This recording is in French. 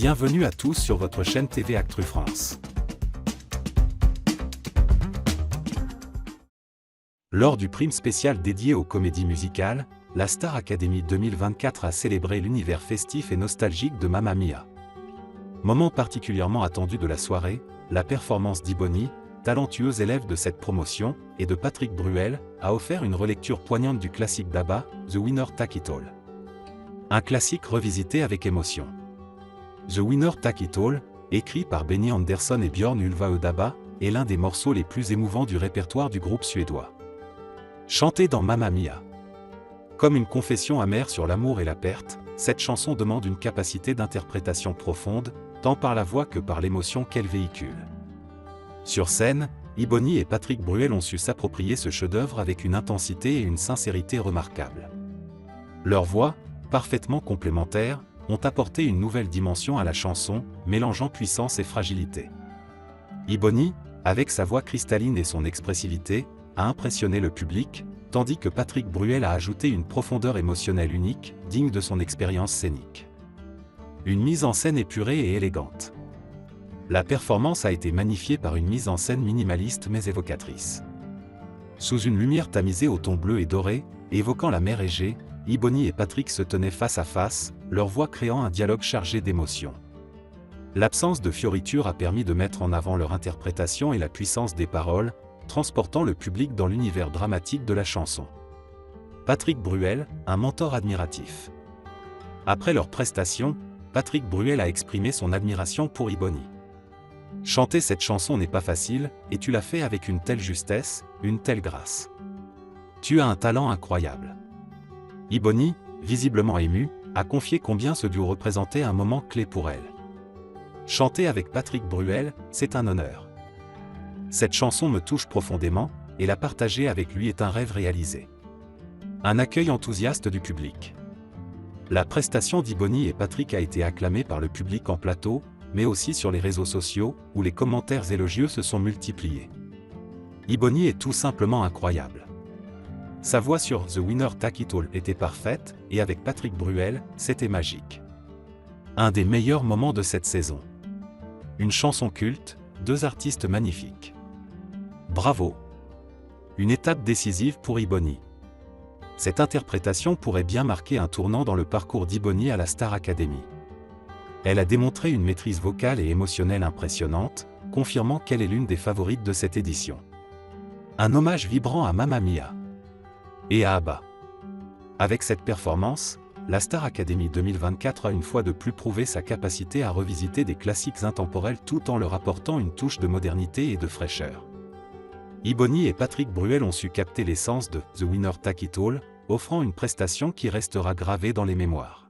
Bienvenue à tous sur votre chaîne TV Actu France. Lors du prime spécial dédié aux comédies musicales, la Star Academy 2024 a célébré l'univers festif et nostalgique de Mamma Mia. Moment particulièrement attendu de la soirée, la performance d'Ibony, talentueuse élève de cette promotion, et de Patrick Bruel, a offert une relecture poignante du classique d'ABBA, The Winner Take It All. Un classique revisité avec émotion. The Winner Take It All, écrit par Benny Andersson et Björn Ulvaeus d'ABBA, est l'un des morceaux les plus émouvants du répertoire du groupe suédois. Chanté dans Mamma Mia. Comme une confession amère sur l'amour et la perte, cette chanson demande une capacité d'interprétation profonde, tant par la voix que par l'émotion qu'elle véhicule. Sur scène, Ibony et Patrick Bruel ont su s'approprier ce chef-d'œuvre avec une intensité et une sincérité remarquables. Leurs voix, parfaitement complémentaires, ont apporté une nouvelle dimension à la chanson, mélangeant puissance et fragilité. Ibony, avec sa voix cristalline et son expressivité, a impressionné le public, tandis que Patrick Bruel a ajouté une profondeur émotionnelle unique, digne de son expérience scénique. Une mise en scène épurée et élégante. La performance a été magnifiée par une mise en scène minimaliste mais évocatrice. Sous une lumière tamisée au ton bleu et doré, évoquant la mer Égée, Ibony et Patrick se tenaient face à face, leur voix créant un dialogue chargé d'émotions. L'absence de fioritures a permis de mettre en avant leur interprétation et la puissance des paroles, transportant le public dans l'univers dramatique de la chanson. Patrick Bruel, un mentor admiratif. Après leur prestation, Patrick Bruel a exprimé son admiration pour Ibony. Chanter cette chanson n'est pas facile, et tu l'as fait avec une telle justesse, une telle grâce. Tu as un talent incroyable. Ibony, visiblement émue, a confié combien ce duo représentait un moment clé pour elle. Chanter avec Patrick Bruel, c'est un honneur. Cette chanson me touche profondément, et la partager avec lui est un rêve réalisé. Un accueil enthousiaste du public. La prestation d'Ibony et Patrick a été acclamée par le public en plateau, mais aussi sur les réseaux sociaux, où les commentaires élogieux se sont multipliés. Ibony est tout simplement incroyable. Sa voix sur The Winner Take It All était parfaite, et avec Patrick Bruel, c'était magique. Un des meilleurs moments de cette saison. Une chanson culte, deux artistes magnifiques. Bravo! Une étape décisive pour Ibony. Cette interprétation pourrait bien marquer un tournant dans le parcours d'Ibony à la Star Academy. Elle a démontré une maîtrise vocale et émotionnelle impressionnante, confirmant qu'elle est l'une des favorites de cette édition. Un hommage vibrant à Mamma Mia. Et à ABBA. Avec cette performance, la Star Academy 2024 a une fois de plus prouvé sa capacité à revisiter des classiques intemporels tout en leur apportant une touche de modernité et de fraîcheur. Ibony et Patrick Bruel ont su capter l'essence de The Winner Take It All, offrant une prestation qui restera gravée dans les mémoires.